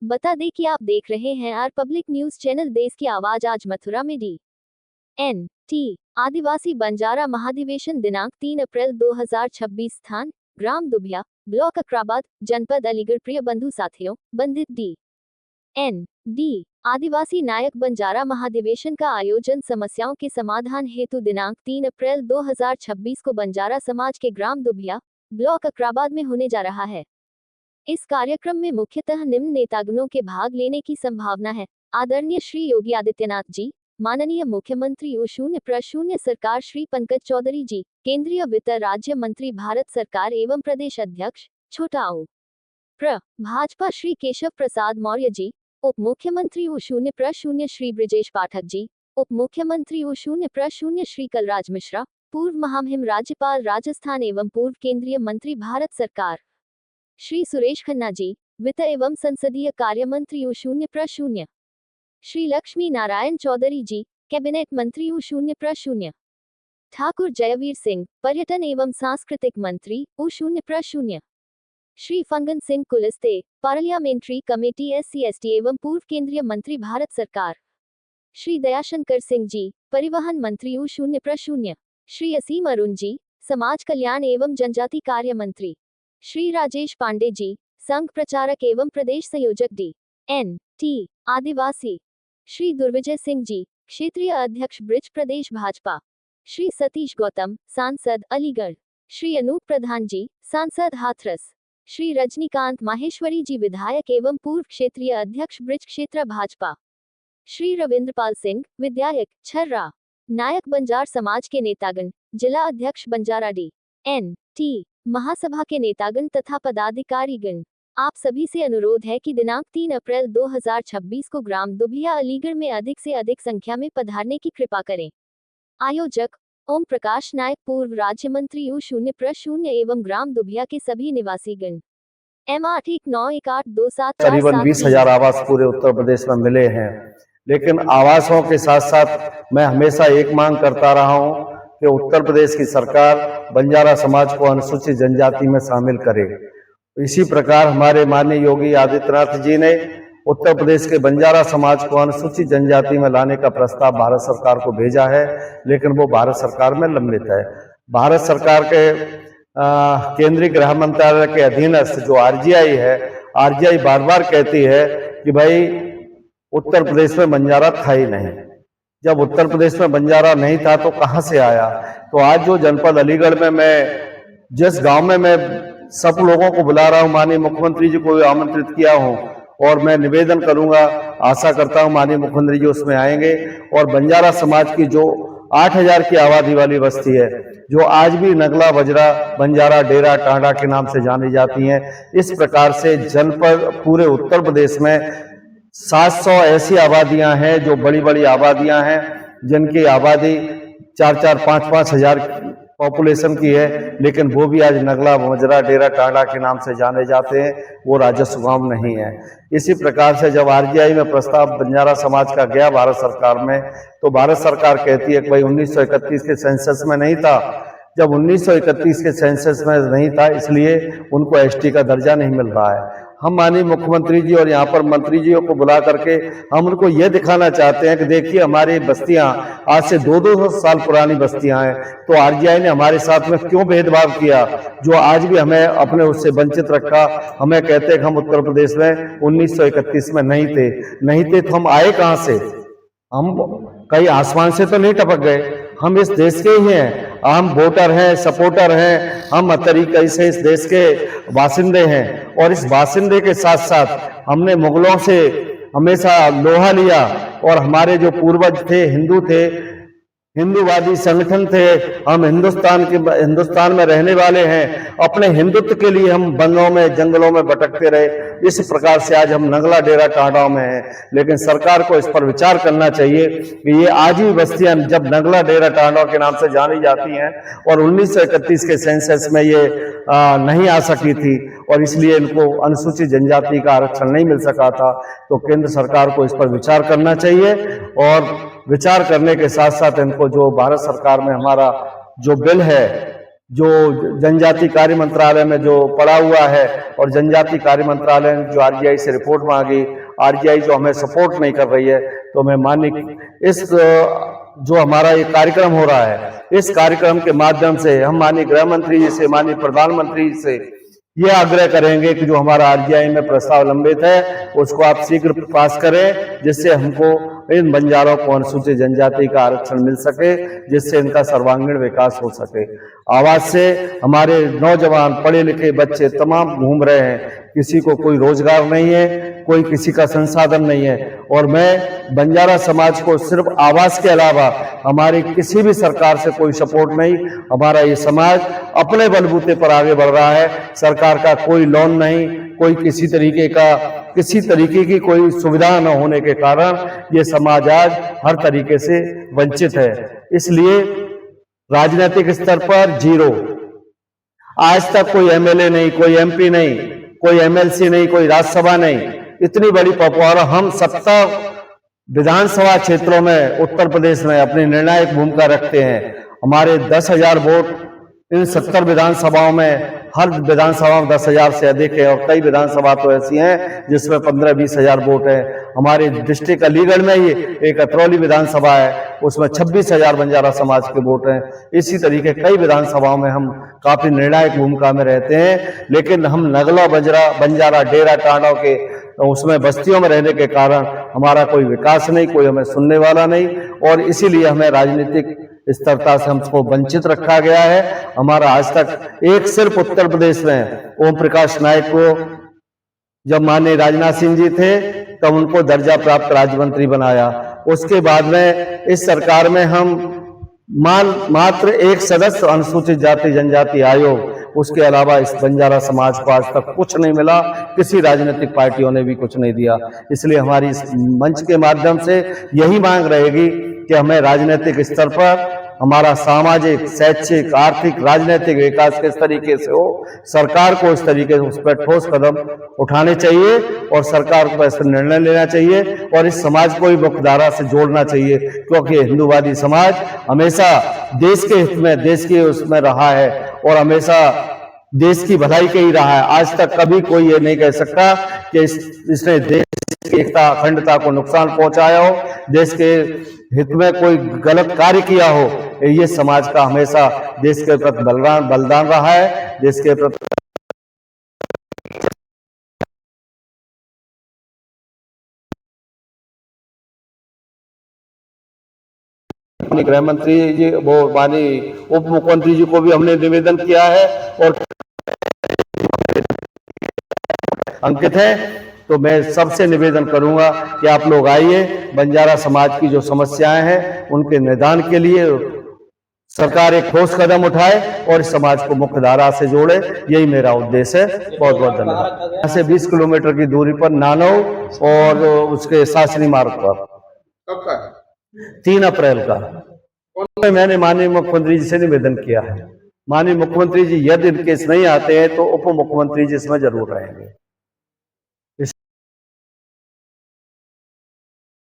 बता दें कि आप देख रहे हैं आर पब्लिक न्यूज चैनल देश की आवाज। आज मथुरा में डी.एन.टी. आदिवासी बंजारा महाधिवेशन दिनांक 3 अप्रैल 2026। स्थान ग्राम दुबिया, ब्लॉक अकराबाद, जनपद अलीगढ़। प्रिय बंधु साथियों, बंधित डी.एन.डी. आदिवासी नायक बंजारा महाधिवेशन का आयोजन समस्याओं के समाधान हेतु दिनांक 3 अप्रैल 2026 को बंजारा समाज के ग्राम दुबिया, ब्लॉक अकराबाद में होने जा रहा है। इस कार्यक्रम में मुख्यतः निम्न नेतागणों के भाग लेने की संभावना है। आदरणीय श्री योगी आदित्यनाथ जी, माननीय मुख्यमंत्री शून्य सरकार श्री पंकज चौधरी जी, केंद्रीय वित्त राज्य मंत्री भारत सरकार एवं प्रदेश अध्यक्ष छोटा भाजपा श्री केशव प्रसाद मौर्य जी, उप मुख्यमंत्री शून्य श्री ब्रिजेश पाठक जी, उप मुख्यमंत्री शून्य श्री कलराज मिश्रा, पूर्व महामहिम राज्यपाल राजस्थान एवं पूर्व केंद्रीय मंत्री भारत सरकार श्री सुरेश खन्ना जी, वित्त एवं संसदीय कार्य मंत्री शून्य श्री लक्ष्मी नारायण चौधरी जी, कैबिनेट मंत्री शून्य ठाकुर जयवीर सिंह, पर्यटन एवं सांस्कृतिक मंत्री शून्य Shri Faggan Singh Kulaste, parliamentary committee SC/ST एवं पूर्व केंद्रीय मंत्री भारत सरकार श्री दयाशंकर सिंह जी, परिवहन मंत्री शून्य श्री असीम अरुण जी, समाज कल्याण एवं जनजाति कार्य मंत्री श्री राजेश पांडे जी, संघ प्रचारक एवं प्रदेश संयोजक D.N.T. आदिवासी श्री दुर्विजय सिंह जी, क्षेत्रीय अध्यक्ष ब्रिज प्रदेश भाजपा श्री सतीश गौतम, सांसद अलीगढ़ श्री अनूप प्रधान जी, सांसद हाथरस श्री रजनीकांत माहेश्वरी जी, विधायक एवं पूर्व क्षेत्रीय अध्यक्ष ब्रिज क्षेत्र भाजपा श्री रविंद्रपाल सिंह, विधायक छर्रा, नायक बंजार समाज के नेतागण, जिला अध्यक्ष बंजारा D.N.T. महासभा के नेतागण तथा पदाधिकारीगण। आप सभी से अनुरोध है कि दिनांक 3 अप्रैल 2026 को ग्राम दुबिया अलीगढ़ में अधिक से अधिक संख्या में पधारने की कृपा करें। आयोजक ओम प्रकाश नायक, पूर्व राज्य मंत्री शून्य एवं ग्राम दुबिया के सभी निवासीगण। M8191827 करीबन 20,000 आवास पूरे उत्तर प्रदेश में मिले हैं, लेकिन आवासों के साथ साथ मैं हमेशा एक मांग करता रहा हूं कि उत्तर प्रदेश की सरकार बंजारा समाज को अनुसूचित जनजाति में शामिल करे। इसी प्रकार हमारे माननीय योगी आदित्यनाथ जी ने उत्तर प्रदेश के बंजारा समाज को अनुसूचित जनजाति में लाने का प्रस्ताव भारत सरकार को भेजा है, लेकिन वो भारत सरकार में लंबित है। भारत सरकार के केंद्रीय गृह मंत्रालय के अधीनस्थ जो RGI है, RGI बार बार कहती है कि भाई उत्तर प्रदेश में बंजारा था ही नहीं। जब उत्तर प्रदेश में बंजारा नहीं था तो कहां से आया? तो आज जो जनपद अलीगढ़ में मैं जिस गांव में मैं सब लोगों को बुला रहा हूं, माननीय मुख्यमंत्री जी को आमंत्रित किया हूं और मैं निवेदन करूंगा, आशा करता हूं माननीय मुख्यमंत्री जी उसमें आएंगे। और बंजारा समाज की जो 8,000 की आबादी वाली बस्ती है, जो आज भी नगला, बजरा, बंजारा, डेरा, टांडा के नाम से जानी जाती हैं, इस प्रकार से जनपद पूरे उत्तर प्रदेश में 700 ऐसी आबादियां हैं जो बड़ी बड़ी आबादियां हैं, जिनकी आबादी 4-4, 5-5 हजार पॉपुलेशन की है, लेकिन वो भी आज नगला, बजरा, डेरा, टांडा के नाम से जाने जाते हैं, वो राजस्व गांव नहीं है। इसी प्रकार से जब RGI में प्रस्ताव बंजारा समाज का गया भारत सरकार में, तो भारत सरकार कहती है कि भाई 1931 के सेंसस में नहीं था। जब 1931 के सेंसस में नहीं था, इसलिए उनको ST का दर्जा नहीं मिल रहा है। हम माननीय मुख्यमंत्री जी और यहाँ पर मंत्री जी को बुला करके हम उनको ये दिखाना चाहते हैं कि देखिए हमारी बस्तियां आज से 200 साल पुरानी बस्तियां हैं, तो RGI ने हमारे साथ में क्यों भेदभाव किया, जो आज भी हमें अपने उससे वंचित रखा। हमें कहते कि हम उत्तर प्रदेश में 1931 में नहीं थे तो हम आए कहाँ से? हम कहीं आसमान से तो नहीं टपक गए, हम इस देश के ही हैं, हम वोटर हैं, सपोर्टर हैं, हम तरीके से इस देश के बासिंदे हैं। और इस बासिंदे के साथ साथ हमने मुगलों से हमेशा लोहा लिया, और हमारे जो पूर्वज थे हिंदू थे, हिंदूवादी संगठन थे, हम हिंदुस्तान में रहने वाले हैं, अपने हिंदुत्व के लिए हम वनों में, जंगलों में भटकते रहे। इस प्रकार से आज हम नगला, डेरा, टांडाओं में हैं, लेकिन सरकार को इस पर विचार करना चाहिए कि ये आज भी बस्तियां जब नगला, डेरा, टांडाओं के नाम से जानी जाती हैं और 1931 के सेंसस में ये नहीं आ सकी थी, और इसलिए इनको अनुसूचित जनजाति का आरक्षण नहीं मिल सका था, तो केंद्र सरकार को इस पर विचार करना चाहिए। और विचार करने के साथ साथ इनको जो भारत सरकार में हमारा जो बिल है जो जनजाति कार्य मंत्रालय में जो पड़ा हुआ है, और जनजाति कार्य मंत्रालय ने जो आरजीआई से रिपोर्ट मांगी, आरजीआई जो हमें सपोर्ट नहीं कर रही है, तो मैं माननीय इस जो हमारा ये कार्यक्रम हो रहा है, इस कार्यक्रम के माध्यम से हम माननीय गृह मंत्री जी से, माननीय प्रधानमंत्री जी से ये आग्रह करेंगे कि जो हमारा आरजीआई में प्रस्ताव लंबित है उसको आप शीघ्र पास करें, जिससे हमको इन बंजारों को अनुसूचित जनजाति का आरक्षण मिल सके, जिससे इनका सर्वांगीण विकास हो सके। आवास से हमारे नौजवान पढ़े लिखे बच्चे तमाम घूम रहे हैं, किसी को कोई रोजगार नहीं है, कोई किसी का संसाधन नहीं है, और मैं बंजारा समाज को सिर्फ आवास के अलावा हमारी किसी भी सरकार से कोई सपोर्ट नहीं, हमारा ये समाज अपने बलबूते पर आगे बढ़ रहा है। सरकार का कोई लोन नहीं, कोई किसी तरीके की कोई सुविधा न होने के कारण ये समाज आज हर तरीके से वंचित है। इसलिए राजनीतिक स्तर पर जीरो, आज तक कोई एमएलए नहीं, कोई एमपी नहीं, कोई एमएलसी नहीं, कोई राज्यसभा नहीं, इतनी बड़ी पॉपुलर हम 70 विधानसभा क्षेत्रों में उत्तर प्रदेश में अपनी निर्णायक भूमिका रखते हैं। हमारे 10,000 वोट इन 70 विधानसभाओं में, हर विधानसभा में 10,000 से अधिक है, और कई विधानसभा तो ऐसी हैं जिसमें 15-20 हजार वोट है। हमारे डिस्ट्रिक्ट अलीगढ़ में ही एक अतरौली विधानसभा है, उसमें 26,000 बंजारा समाज के वोट हैं। इसी तरीके कई विधानसभाओं में हम काफी निर्णायक भूमिका में रहते हैं, लेकिन हम नगला बंजारा डेरा टांडव के उसमें बस्तियों में रहने के कारण हमारा कोई विकास नहीं, कोई हमें सुनने वाला नहीं, और इसीलिए हमें राजनीतिक स्थिरता से हमको वंचित रखा गया है। हमारा आज तक एक सिर्फ उत्तर प्रदेश में ओम प्रकाश नायक को जब माननीय राजनाथ सिंह जी थे तब उनको दर्जा प्राप्त राज्य मंत्री बनाया। उसके बाद में इस सरकार में हम मात्र एक सदस्य अनुसूचित जाति जनजाति आयोग, उसके अलावा इस बंजारा समाज को आज तक कुछ नहीं मिला, किसी राजनीतिक पार्टियों ने भी कुछ नहीं दिया। इसलिए हमारी इस मंच के माध्यम से यही मांग रहेगी कि हमें राजनीतिक स्तर पर हमारा सामाजिक, शैक्षिक, आर्थिक, राजनीतिक विकास किस तरीके से हो, सरकार को इस तरीके से उस पर ठोस कदम उठाने चाहिए, और सरकार को ऐसा निर्णय लेना चाहिए, और इस समाज को भी मुख्यधारा से जोड़ना चाहिए, क्योंकि हिंदूवादी समाज हमेशा देश के हित में, देश के उसमें रहा है, और हमेशा देश की भलाई के ही रहा है। आज तक कभी कोई ये नहीं कह सकता कि इसने देश की एकता अखंडता को नुकसान पहुंचाया हो, देश के हित में कोई गलत कार्य किया हो। ये समाज का हमेशा देश के प्रति बलिदान रहा है, देश के प्रति गृह मंत्री जी, वो माननीय उप मुख्यमंत्री जी को भी हमने निवेदन किया है और अंकित है। तो मैं सबसे निवेदन करूंगा कि आप लोग आइए, बंजारा समाज की जो समस्याएं हैं उनके निदान के लिए सरकार एक ठोस कदम उठाए और इस समाज को मुख्यधारा से जोड़े, यही मेरा उद्देश्य है। बहुत बहुत धन्यवाद। यहाँ से 20 किलोमीटर की दूरी पर नानव और उसके शासनी मार्ग पर 3 अप्रैल का मैंने माननीय मुख्यमंत्री जी से निवेदन किया है। माननीय मुख्यमंत्री जी यदि इनकेस नहीं आते हैं तो उप मुख्यमंत्री जी इसमें जरूर रहेंगे।